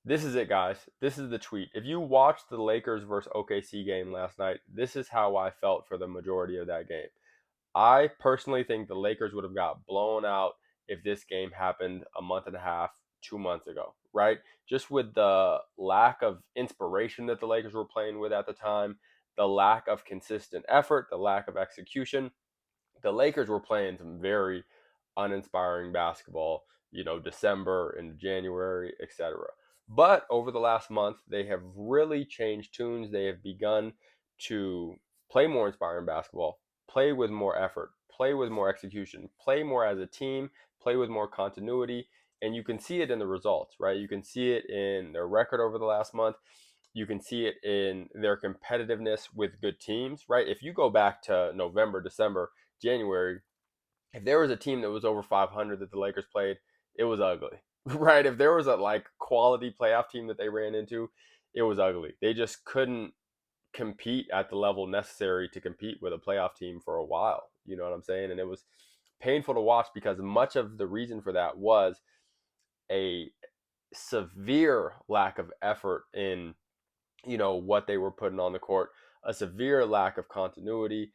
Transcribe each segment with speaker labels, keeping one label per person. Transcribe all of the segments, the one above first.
Speaker 1: This is it, guys. This is the tweet. If you watched the Lakers versus OKC game last night, this is how I felt for the majority of that game. I personally think the Lakers would have got blown out if this game happened a month and a half, 2 months ago, right? Just with the lack of inspiration that the Lakers were playing with at the time, the lack of consistent effort, the lack of execution, the Lakers were playing some very uninspiring basketball, December and January, etc. But over the last month, they have really changed tunes. They have begun to play more inspiring basketball, play with more effort, play with more execution, play more as a team, play with more continuity. And you can see it in the results, right? You can see it in their record over the last month. You can see it in their competitiveness with good teams, right? If you go back to November, December, January, if there was a team that was over 500 that the Lakers played, it was ugly, right? If there was a like quality playoff team that they ran into, it was ugly. They just couldn't compete at the level necessary to compete with a playoff team for a while. You know what I'm saying? And it was painful to watch because much of the reason for that was a severe lack of effort in what they were putting on the court, a severe lack of continuity,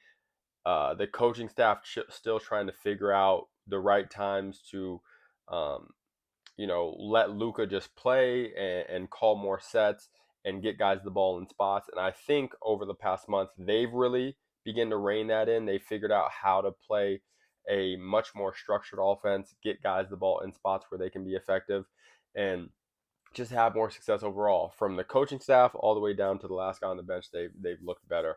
Speaker 1: the coaching staff still trying to figure out the right times to, um, let Luka just play and call more sets and get guys the ball in spots. And I think over the past month, they've really begun to rein that in. They figured out how to play a much more structured offense, get guys the ball in spots where they can be effective, and just have more success overall. From the coaching staff all the way down to the last guy on the bench, they've looked better.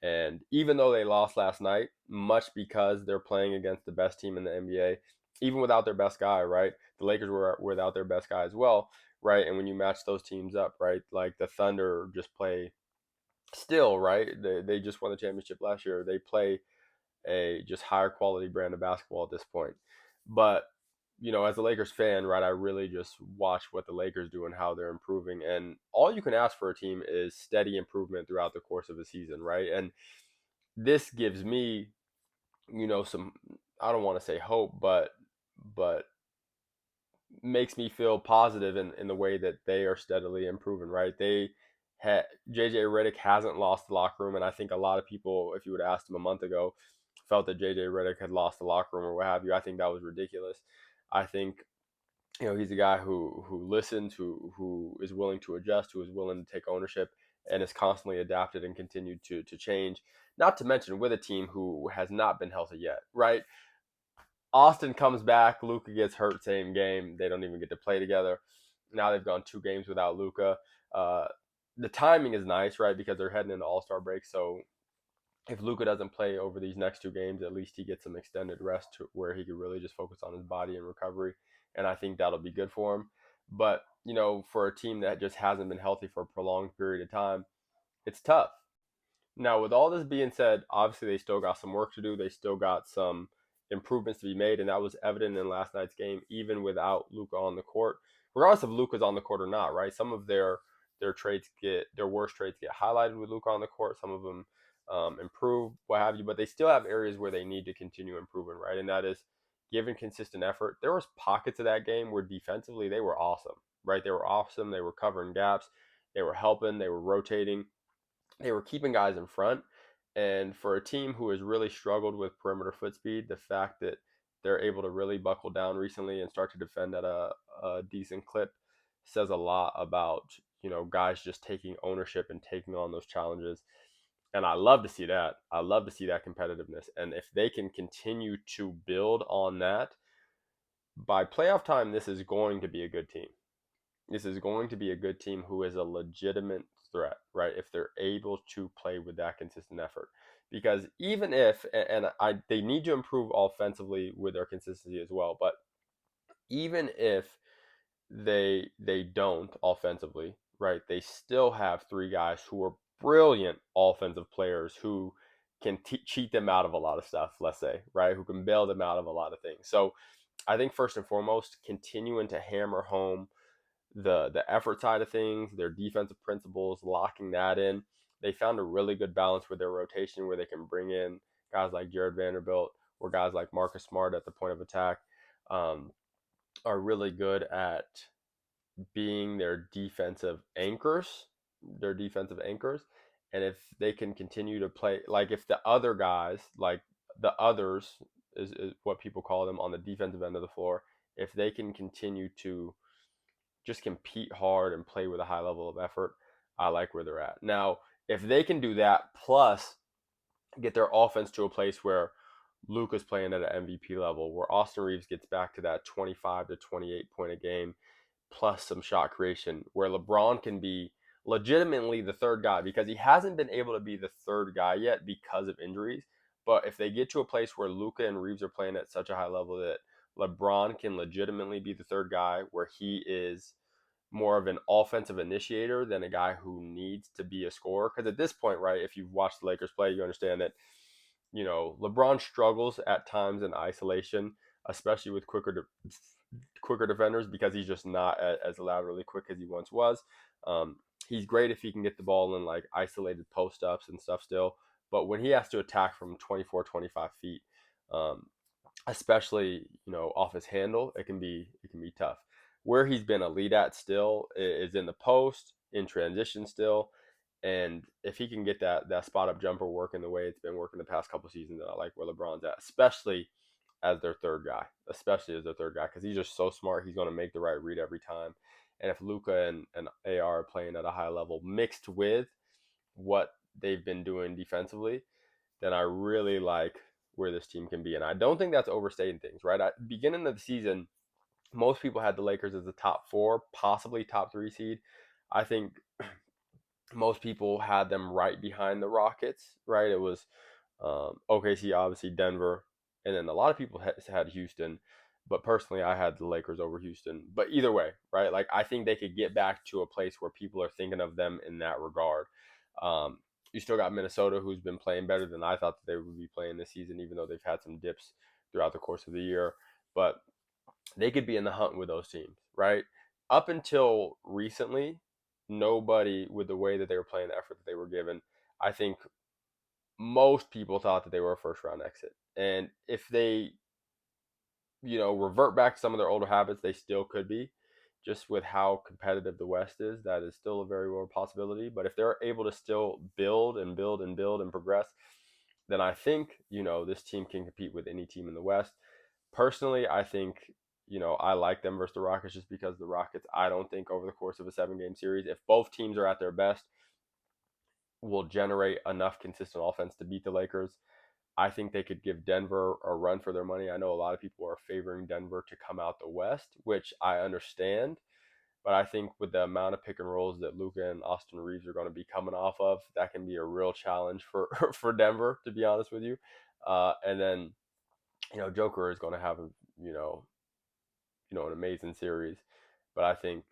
Speaker 1: And even though they lost last night, much because they're playing against the best team in the NBA, even without their best guy, right? The Lakers were without their best guy as well, right? And when you match those teams up, right, like the Thunder just play still, right? They just won the championship last year. They play a just higher quality brand of basketball at this point. But as a Lakers fan, right, I really just watch what the Lakers do and how they're improving. And all you can ask for a team is steady improvement throughout the course of a season, right? And this gives me, some, I don't want to say hope, but makes me feel positive in the way that they are steadily improving, right? JJ Redick hasn't lost the locker room, and I think a lot of people, if you would have asked him a month ago, felt that JJ Redick had lost the locker room or what have you. I think that was ridiculous. I think he's a guy who listens, who is willing to adjust, who is willing to take ownership, and has constantly adapted and continued to change. Not to mention with a team who has not been healthy yet, right? Austin comes back, Luka gets hurt same game. They don't even get to play together. Now they've gone 2 games without Luka. Uh, the timing is nice, right? Because they're heading into All Star break. So if Luka doesn't play over these next 2 games, at least he gets some extended rest to where he could really just focus on his body and recovery. And I think that'll be good for him. But for a team that just hasn't been healthy for a prolonged period of time, it's tough. Now, with all this being said, obviously they still got some work to do. They still got some improvements to be made, and that was evident in last night's game, even without Luka on the court. Regardless of Luka's on the court or not, right? Some of their worst traits get highlighted with Luka on the court. Some of them improve, what have you, but they still have areas where they need to continue improving, right? And that is given consistent effort. There was pockets of that game where defensively they were awesome, right? They were awesome. They were covering gaps. They were helping. They were rotating, they were keeping guys in front. And for a team who has really struggled with perimeter foot speed, the fact that they're able to really buckle down recently and start to defend at a decent clip says a lot about, guys just taking ownership and taking on those challenges. And I love to see that. I love to see that competitiveness. And if they can continue to build on that, by playoff time, this is going to be a good team. This is going to be a good team who is a legitimate threat, right? If they're able to play with that consistent effort. Because even if, and they need to improve offensively with their consistency as well, but even if they don't offensively, right? They still have 3 guys who are brilliant offensive players who can cheat them out of a lot of stuff, let's say, right? Who can bail them out of a lot of things. So I think first and foremost, continuing to hammer home the effort side of things, their defensive principles, locking that in. They found a really good balance with their rotation where they can bring in guys like Jared Vanderbilt or guys like Marcus Smart at the point of attack. Um, are really good at being their defensive anchors. And if they can continue to play, like if the other guys, like the others is what people call them on the defensive end of the floor, if they can continue to just compete hard and play with a high level of effort, I like where they're at. Now, if they can do that, plus get their offense to a place where Luka's playing at an MVP level, where Austin Reeves gets back to that 25 to 28 point a game, plus some shot creation, where LeBron can be legitimately the third guy because he hasn't been able to be the third guy yet because of injuries. But if they get to a place where Luka and Reeves are playing at such a high level that LeBron can legitimately be the third guy, where he is more of an offensive initiator than a guy who needs to be a scorer. Because at this point, right, if you've watched the Lakers play, you understand that LeBron struggles at times in isolation, especially with quicker defenders because he's just not as laterally quick as he once was. He's great if he can get the ball in like isolated post ups and stuff still, but when he has to attack from 24, 25 feet, um, especially off his handle, it can be tough. Where he's been elite at still is in the post, in transition still, and if he can get that spot up jumper working the way it's been working the past couple seasons, then I like where LeBron's at, especially as their third guy, because he's just so smart. He's going to make the right read every time. And if Luka and AR are playing at a high level, mixed with what they've been doing defensively, then I really like where this team can be. And I don't think that's overstating things, right? At the beginning of the season, most people had the Lakers as a top four, possibly top three seed. I think most people had them right behind the Rockets, right? It was OKC, obviously Denver, and then a lot of people had Houston, but personally, I had the Lakers over Houston. But either way, right? Like I think they could get back to a place where people are thinking of them in that regard. Um, you still got Minnesota, who's been playing better than I thought that they would be playing this season, even though they've had some dips throughout the course of the year. But they could be in the hunt with those teams, right? Up until recently, nobody, with the way that they were playing, the effort that they were given, I think most people thought that they were a first round exit. And if they, revert back to some of their older habits, they still could be. Just with how competitive the West is, that is still a very real possibility. But if they're able to still build and build and build and progress, then I think, this team can compete with any team in the West. Personally, I think, I like them versus the Rockets just because the Rockets, I don't think over the course of a 7 game series, if both teams are at their best, will generate enough consistent offense to beat the Lakers. I think they could give Denver a run for their money. I know a lot of people are favoring Denver to come out the West, which I understand. But I think with the amount of pick and rolls that Luka and Austin Reeves are going to be coming off of, that can be a real challenge for for Denver, to be honest with you. And then Joker is going to have you know an amazing series, but I think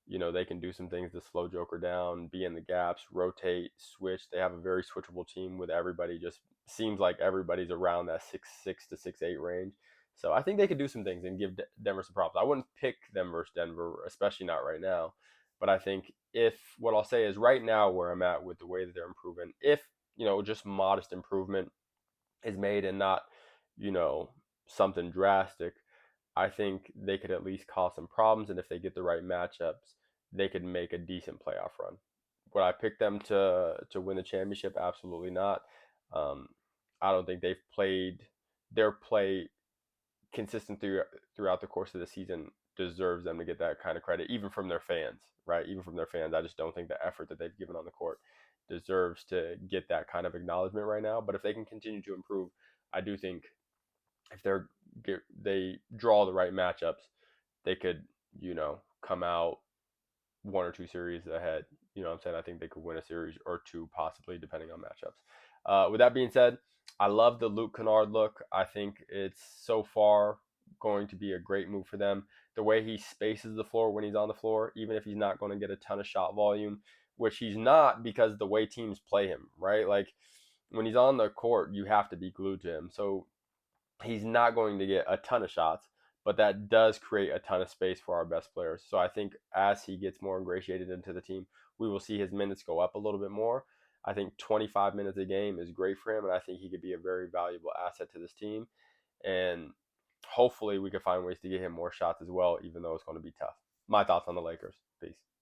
Speaker 1: they can do some things to slow Joker down, be in the gaps, rotate, switch. They have a very switchable team with everybody. Just seems like everybody's around that 6'6" to 6'8" range. So I think they could do some things and give Denver some problems. I wouldn't pick them versus Denver, especially not right now. But I think if what I'll say is right now where I'm at with the way that they're improving, if just modest improvement is made and not you know something drastic, I think they could at least cause some problems, and if they get the right matchups, they could make a decent playoff run. Would I pick them to win the championship? Absolutely not. Um, I don't think they've played their play consistent throughout the course of the season deserves them to get that kind of credit, even from their fans, right? Even from their fans, I just don't think the effort that they've given on the court deserves to get that kind of acknowledgement right now. But if they can continue to improve, I do think if they draw the right matchups, they could come out one or two series ahead. You know what I'm saying? I think they could win a series or two, possibly, depending on matchups. With that being said, I love the Luke Kennard look. I think it's so far going to be a great move for them. The way he spaces the floor when he's on the floor, even if he's not going to get a ton of shot volume, which he's not because the way teams play him, right? Like when he's on the court, you have to be glued to him. So he's not going to get a ton of shots, but that does create a ton of space for our best players. So I think as he gets more ingratiated into the team, we will see his minutes go up a little bit more. I think 25 minutes a game is great for him, and I think he could be a very valuable asset to this team. And hopefully we can find ways to get him more shots as well, even though it's going to be tough. my thoughts on the Lakers. Peace.